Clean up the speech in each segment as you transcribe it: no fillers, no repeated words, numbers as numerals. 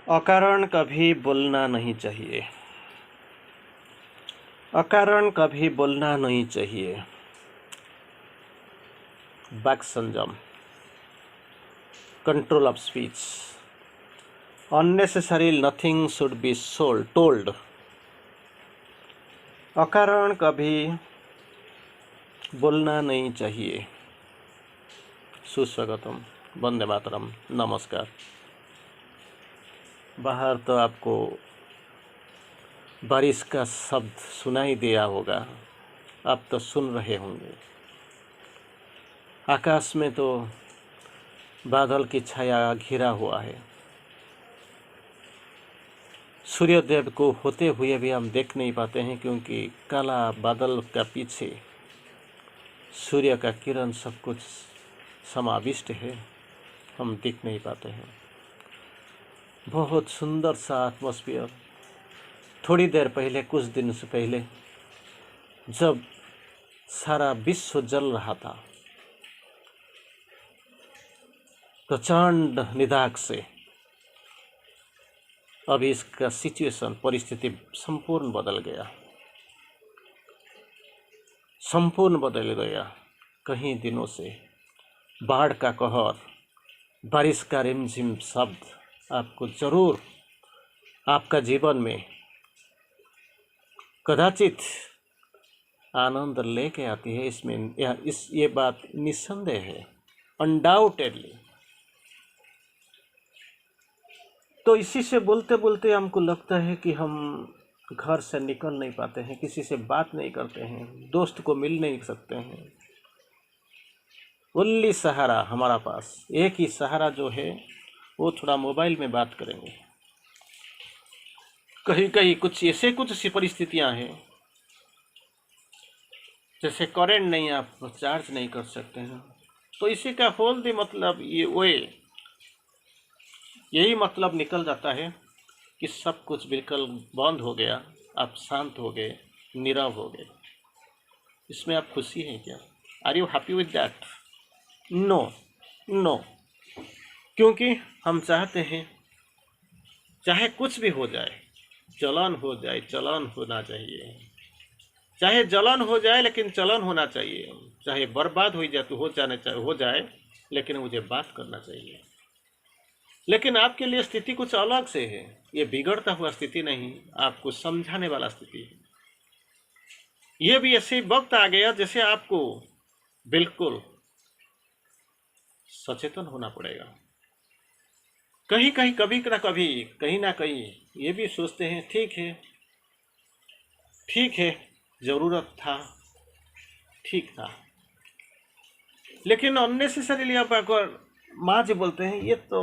अकारण कभी बोलना नहीं चाहिए। अकारण कभी बोलना नहीं चाहिए। वाक् संयम, control of speech. Unnecessary nothing should be told. अकारण कभी बोलना नहीं चाहिए। सुस्वागतम, वंदे मातरम, नमस्कार। बाहर तो आपको बारिश का शब्द सुनाई दिया होगा, आप तो सुन रहे होंगे। आकाश में तो बादल की छाया घिरा हुआ है। सूर्यदेव को होते हुए भी हम देख नहीं पाते हैं, क्योंकि काला बादल का पीछे सूर्य का किरण सब कुछ समाविष्ट है, हम देख नहीं पाते हैं। बहुत सुंदर सा एटमॉस्फेयर। थोड़ी देर पहले, कुछ दिन से पहले, जब सारा विश्व जल रहा था, प्रचंड निदाग से अभी इसका सिचुएशन, परिस्थिति संपूर्ण बदल गया, संपूर्ण बदल गया। कहीं दिनों से बाढ़ का कहर, बारिश का रिमझिम शब्द आपको जरूर आपका जीवन में कदाचित आनंद लेके आती है। इसमें ये बात निस्संदेह है, अनडाउटेडली। तो इसी से बोलते बोलते हमको लगता है कि हम घर से निकल नहीं पाते हैं, किसी से बात नहीं करते हैं, दोस्त को मिल नहीं सकते हैं। ओनली सहारा हमारा पास एक ही सहारा जो है, वो थोड़ा मोबाइल में बात करेंगे। कहीं कहीं कुछ सी परिस्थितियां हैं, जैसे करेंट नहीं, आप चार्ज नहीं कर सकते हैं। तो इसी का होल दी मतलब यही मतलब निकल जाता है कि सब कुछ बिल्कुल बंद हो गया, आप शांत हो गए, नीरव हो गए। इसमें आप खुशी हैं क्या? Are you happy with that? No. क्योंकि हम चाहते हैं चाहे कुछ भी हो जाए, चलन हो जाए, चलन होना चाहिए। चाहे जलन हो जाए, लेकिन चलन होना चाहिए। चाहे बर्बाद हो जाए तो हो जाए, लेकिन मुझे बात करना चाहिए। लेकिन आपके लिए स्थिति कुछ अलग से है। ये बिगड़ता हुआ स्थिति नहीं, आपको समझाने वाला स्थिति है। ये भी ऐसे वक्त आ गया जैसे आपको बिल्कुल सचेतन होना पड़ेगा। कहीं कहीं, कभी ना कभी, कहीं ना कहीं ये भी सोचते हैं ठीक है, जरूरत था, ठीक था, लेकिन अननेसेसरीली आप अगर माँ जी बोलते हैं, ये तो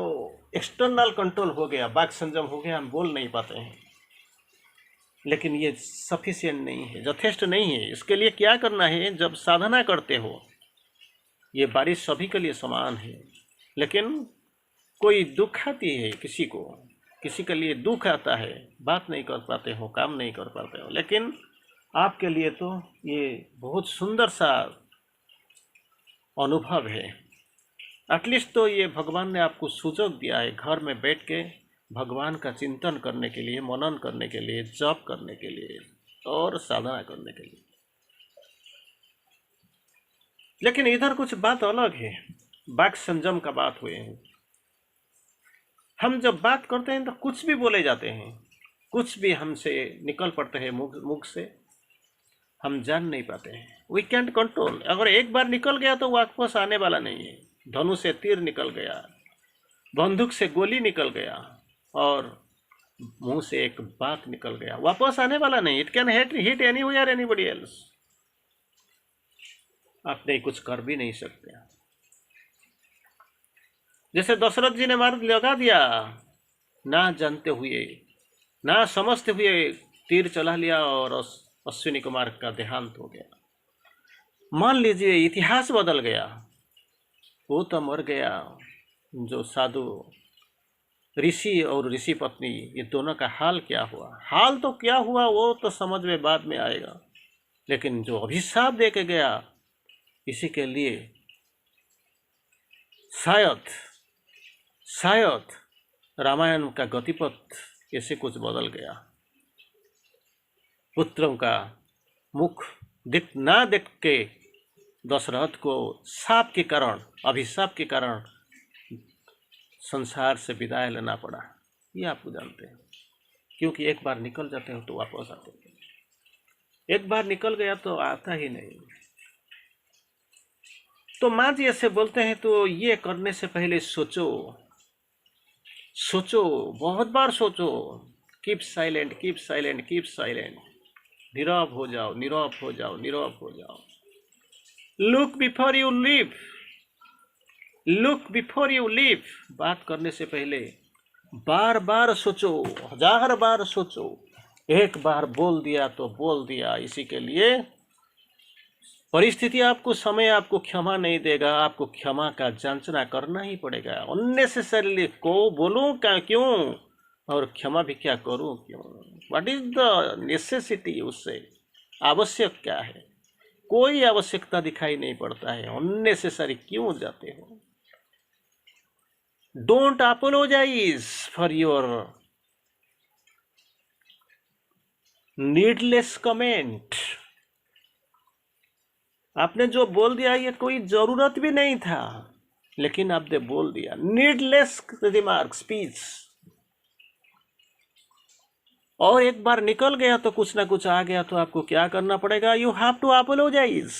एक्सटर्नल कंट्रोल हो गया, वाक् संयम हो गया, हम बोल नहीं पाते हैं। लेकिन ये सफिशिएंट नहीं है, यथेष्ट नहीं है। इसके लिए क्या करना है? जब साधना करते हो, ये बारिश सभी के लिए समान है, लेकिन कोई दुख आती है किसी के लिए दुख आता है, बात नहीं कर पाते हो, काम नहीं कर पाते हो। लेकिन आपके लिए तो ये बहुत सुंदर सा अनुभव है। एटलीस्ट तो ये भगवान ने आपको सुযোग दिया है घर में बैठ के भगवान का चिंतन करने के लिए, मनन करने के लिए, जप करने के लिए और साधना करने के लिए। लेकिन इधर कुछ बात अलग है, वाक् संयम का बात हुए हैं। हम जब बात करते हैं तो कुछ भी बोले जाते हैं, कुछ भी हमसे निकल पड़ते हैं मुख से, हम जान नहीं पाते हैं। We can't control. अगर एक बार निकल गया तो वापस आने वाला नहीं है। धनुष से तीर निकल गया, बंदूक से गोली निकल गया, और मुंह से एक बात निकल गया, वापस आने वाला नहीं। It can hit anywhere anybody else. आप नहीं कुछ कर भी नहीं सकते। जैसे दशरथ जी ने मार लगा दिया, ना जानते हुए, ना समझते हुए तीर चला लिया, और अश्विनी कुमार का देहांत हो गया। मान लीजिए इतिहास बदल गया, वो तो मर गया। जो साधु ऋषि और ऋषि पत्नी, ये दोनों का हाल क्या हुआ? हाल तो क्या हुआ वो तो समझ में बाद में आएगा, लेकिन जो अभिशाप दे के गया, इसी के लिए शायद रामायण का गतिपथ कैसे कुछ बदल गया। पुत्रों का मुख ना देख के दशरथ को शाप के कारण, अभिशाप के कारण संसार से विदाई लेना पड़ा। ये आपको जानते हैं, क्योंकि एक बार निकल जाते हो तो वापस आते हैं, एक बार निकल गया तो आता ही नहीं। तो माँ जी ऐसे बोलते हैं, तो ये करने से पहले सोचो, सोचो, बहुत बार सोचो। Keep silent, keep silent, keep silent. Nirav हो जाओ, नीरव हो जाओ, नीरव हो जाओ। Look before you live, look before you live. बात करने से पहले बार बार सोचो, 1000 बार सोचो। एक बार बोल दिया तो बोल दिया। इसी के लिए परिस्थिति आपको, समय आपको क्षमा नहीं देगा, आपको क्षमा का जांचना करना ही पड़ेगा। अननेसेसरीली को बोलूं क्या, क्यों, और क्षमा भी क्या करूं, क्यों। व्हाट इज द नेसेसिटी, उससे आवश्यक क्या है। कोई आवश्यकता दिखाई नहीं पड़ता है। अननेसेसरी क्यों जाते हो। Don't apologise for your needless comment. आपने जो बोल दिया ये कोई जरूरत भी नहीं था, लेकिन आपने बोल दिया। Needless remark, speech. और एक बार निकल गया तो कुछ ना कुछ आ गया तो आपको क्या करना पड़ेगा। You have to apologise.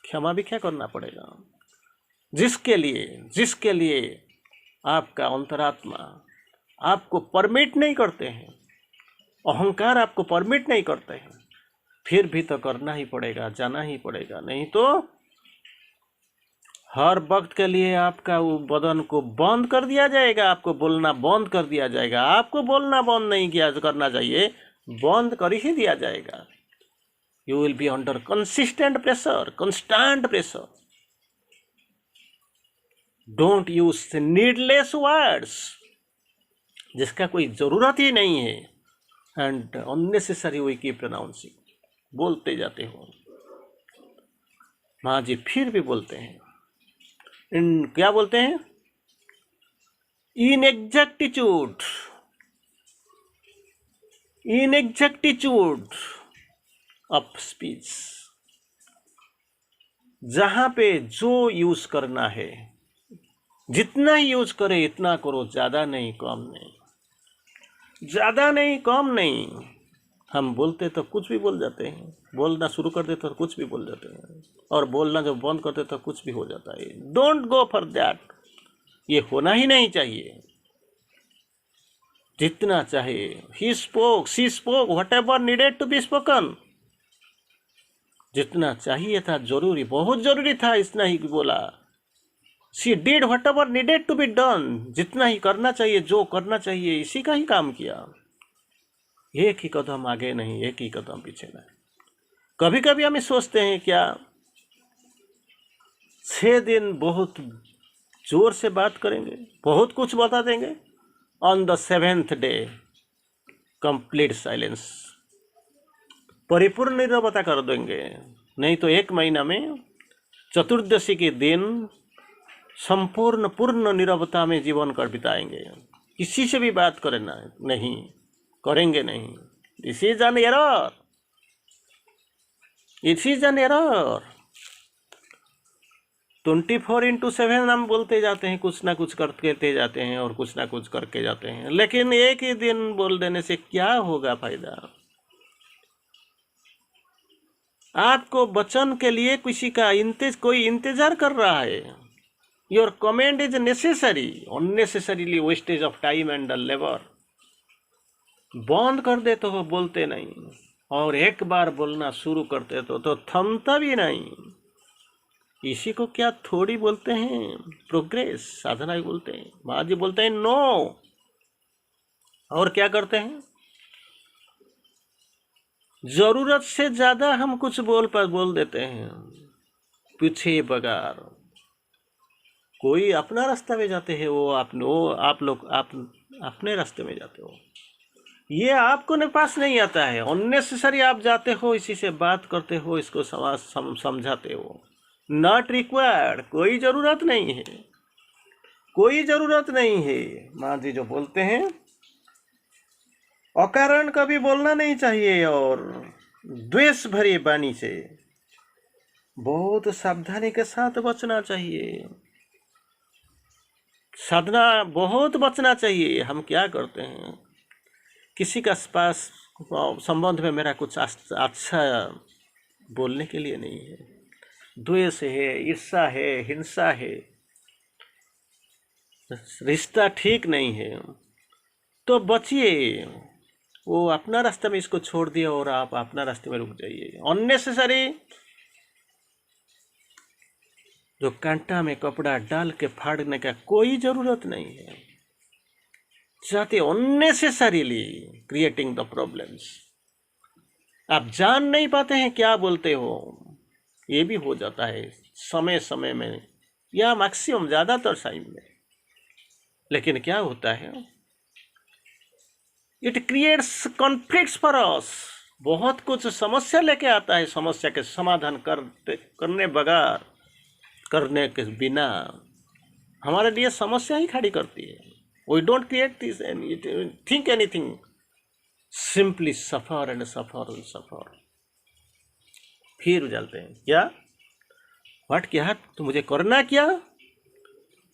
क्षमा भी क्या करना पड़ेगा। जिसके लिए आपका अंतरात्मा आपको परमिट नहीं करते हैं, अहंकार आपको परमिट नहीं करते हैं, फिर भी तो करना ही पड़ेगा, जाना ही पड़ेगा। नहीं तो हर वक्त के लिए आपका वो बदन को बंद कर दिया जाएगा, आपको बोलना बंद कर दिया जाएगा। आपको बोलना बंद नहीं किया करना चाहिए, बंद कर ही दिया जाएगा। You will be under consistent pressure, constant pressure. Don't use needless words, जिसका कोई जरूरत ही नहीं है। And unnecessary we keep pronouncing, बोलते जाते हो। माँ जी फिर भी बोलते हैं, क्या बोलते हैं। इनएग्जैक्टिट्यूड, इनएग्जैक्टिट्यूड ऑफ स्पीच। जहां पे जो यूज करना है, जितना ही यूज करे इतना करो, ज्यादा नहीं कम नहीं, ज्यादा नहीं कम नहीं। हम बोलते तो कुछ भी बोल जाते हैं, बोलना शुरू कर देते तो कुछ भी बोल जाते हैं, और बोलना जब बंद करते तो कुछ भी हो जाता है। Don't go for that. ये होना ही नहीं चाहिए। जितना चाहे, he spoke, she spoke, whatever needed to be spoken. जितना चाहिए था, जरूरी, बहुत जरूरी था, इतना ही बोला। She did whatever needed to be done. जितना ही करना चाहिए, जो करना चाहिए, इसी का ही काम किया। एक ही कदम आगे नहीं, एक ही कदम पीछे नहीं। कभी कभी हम सोचते हैं क्या 6 दिन बहुत जोर से बात करेंगे, बहुत कुछ बता देंगे, on the 7th day complete silence, परिपूर्ण नीरवता कर देंगे। नहीं तो 1 महीना में चतुर्दशी के दिन संपूर्ण पूर्ण नीरवता में जीवन कर बिताएंगे। किसी से भी बात करना नहीं, करेंगे नहीं। This is an error, it is an error. 24/7 हम बोलते जाते हैं, कुछ ना कुछ करते जाते हैं और कुछ ना कुछ करके जाते हैं, लेकिन एक ही दिन बोल देने से क्या होगा फायदा। आपको वचन के लिए किसी का कोई इंतजार कर रहा है। Your comment is necessary, unnecessarily wastage of time and labour. बंद कर देते हो, बोलते नहीं, और एक बार बोलना शुरू करते तो थमता भी नहीं। इसी को क्या थोड़ी बोलते हैं, प्रोग्रेस, साधना ही बोलते हैं। माँ जी बोलते हैं नो। और क्या करते हैं, जरूरत से ज्यादा हम कुछ बोल देते हैं, पीछे बगार। कोई अपना रास्ता में जाते हैं, आप लोग अपने रास्ते में जाते हो। ये आपको ने पास नहीं आता है। अननेसेसरी आप जाते हो, इसी से बात करते हो, इसको समझाते हो। नॉट रिक्वायर्ड, कोई जरूरत नहीं है, कोई जरूरत नहीं है। माँ जी जो बोलते हैं, अकारण कभी बोलना नहीं चाहिए, और द्वेष भरी वाणी से बहुत सावधानी के साथ बचना चाहिए। साधना बहुत बचना चाहिए। हम क्या करते हैं, किसी का पास संबंध में मेरा कुछ अच्छा बोलने के लिए नहीं है, द्वेष है, ईर्ष्या है, हिंसा है, रिश्ता ठीक नहीं है, तो बचिए। वो अपना रास्ते में इसको छोड़ दिया और आप अपना रास्ते में रुक जाइए। अननेसेसरी जो कांटा में कपड़ा डाल के फाड़ने का कोई जरूरत नहीं है। जाते अननेसेसरीली क्रिएटिंग द प्रॉब्लम्स। आप जान नहीं पाते हैं क्या बोलते हो, ये भी हो जाता है समय समय में, या मैक्सिमम ज़्यादातर टाइम में। लेकिन क्या होता है, it creates conflicts for us. बहुत कुछ समस्या लेके आता है। समस्या के समाधान करने बगैर, करने के बिना हमारे लिए समस्या ही खड़ी करती है। We don't create this think anything, simply suffer and suffer and suffer. फिर चलते हैं क्या, व्हाट, क्या तो मुझे करना क्या,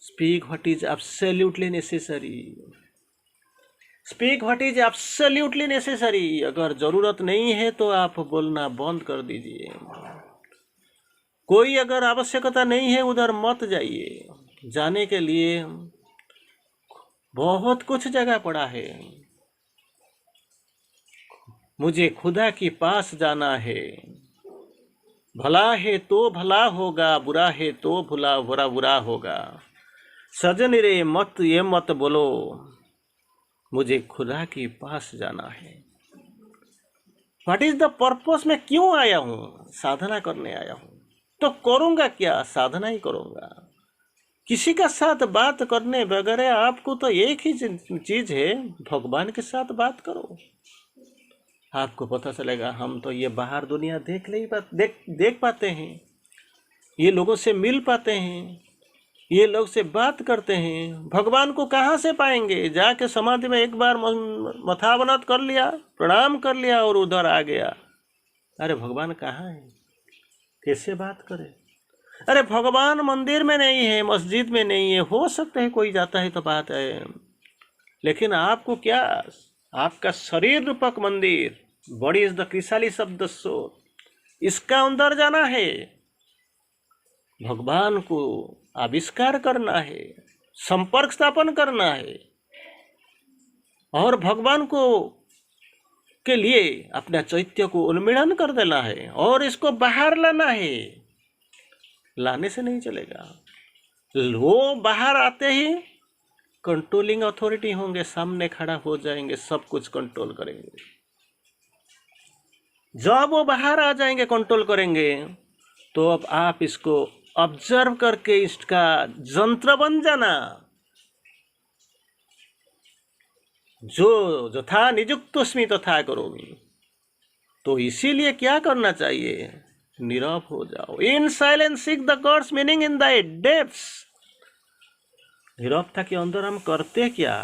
speak what is absolutely necessary. Speak what is absolutely necessary. अगर जरूरत नहीं है तो आप बोलना बंद कर दीजिए। कोई अगर आवश्यकता नहीं है उधर मत जाइए। जाने के लिए बहुत कुछ जगह पड़ा है। मुझे खुदा के पास जाना है। भला है तो भला होगा, बुरा है तो बुरा बुरा होगा। सजन रे मत ये मत बोलो, मुझे खुदा के पास जाना है। व्हाट इज द पर्पस, मैं क्यों आया हूँ, साधना करने आया हूँ। तो करूँगा क्या, साधना ही करूँगा। किसी का साथ बात करने बगैर आपको तो एक ही चीज है, भगवान के साथ बात करो। आपको पता चलेगा हम तो ये बाहर दुनिया देख पाते हैं, ये लोगों से मिल पाते हैं, ये लोग से बात करते हैं। भगवान को कहाँ से पाएंगे, जाके समाधि में एक बार मथावनत कर लिया, प्रणाम कर लिया और उधर आ गया। अरे भगवान कहाँ है, कैसे बात करे। अरे भगवान मंदिर में नहीं है, मस्जिद में नहीं है। हो सकता है कोई जाता है तो बात है, लेकिन आपको क्या, आपका शरीर रूपक मंदिर, body is the chrysalis of the soul, इसका अंदर जाना है, भगवान को आविष्कार करना है, संपर्क स्थापन करना है, और भगवान को के लिए अपना चैत्य को उन्मीलन कर देना है, और इसको बाहर लाना है। लाने से नहीं चलेगा। वो बाहर आते ही कंट्रोलिंग अथॉरिटी होंगे, सामने खड़ा हो जाएंगे, सब कुछ कंट्रोल करेंगे। जब वो बाहर आ जाएंगे, कंट्रोल करेंगे, तो अब आप इसको ऑब्जर्व करके इसका यंत्र बन जाना। जो यथा निजुक्तोस्मि तथा करोमि। तो इसीलिए क्या करना चाहिए, नीरव हो जाओ। In silence seek the god's meaning in the depths. नीरवता के अंदर हम करते क्या,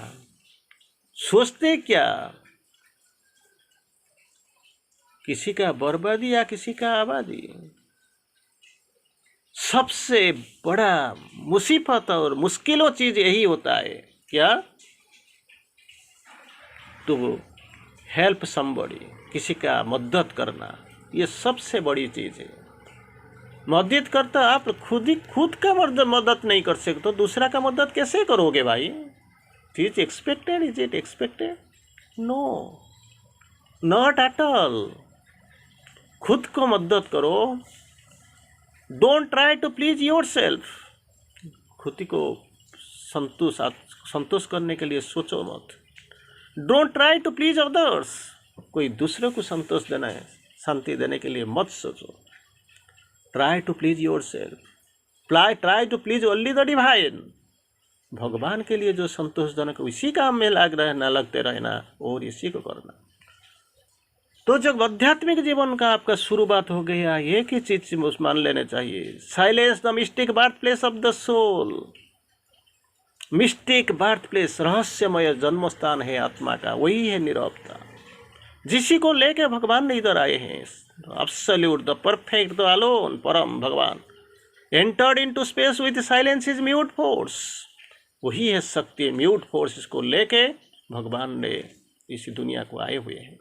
सोचते क्या, किसी का बर्बादी या किसी का आबादी। सबसे बड़ा मुसीबत और मुश्किलों चीज यही होता है, क्या, तो हेल्प समबडी, किसी का मदद करना, ये सबसे बड़ी चीज है। मदद करता आप खुद का मदद नहीं कर सकते तो दूसरा का मदद कैसे करोगे भाई। Is expected, is it expected, no, not at all. खुद को मदद करो। Don't try to please yourself. खुद को संतोष करने के लिए सोचो मत। Don't try to please others. कोई दूसरे को संतोष देना है, शांति देने के लिए मत सोचो। Try to please yourself. Try to please only the divine. भगवान के लिए जो संतोषजनक, इसी काम में लगते रहना और इसी को करना। तो जब आध्यात्मिक जीवन का आपका शुरुआत हो गया, एक ही चीज मान लेने चाहिए, silence the mystic birth place of the soul. Mystic birth place, रहस्यमय जन्मस्थान है आत्मा का, वही है नीरवता, जिसी को लेके भगवान ने इधर आए हैं। Absolute the perfect the alone परम भगवान entered into space with silence is mute force. वही है शक्ति, म्यूट फोर्स, इसको लेके भगवान ने इसी दुनिया को आए हुए हैं।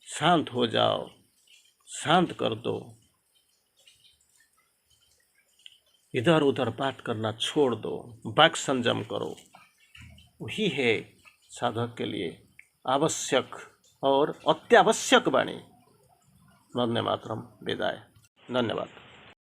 शांत हो जाओ, शांत कर दो, इधर उधर बात करना छोड़ दो, वाक संयम करो। वही है साधक के लिए आवश्यक और अत्यावश्यक वाणी। वंदे मातरम। विदाय। धन्यवाद।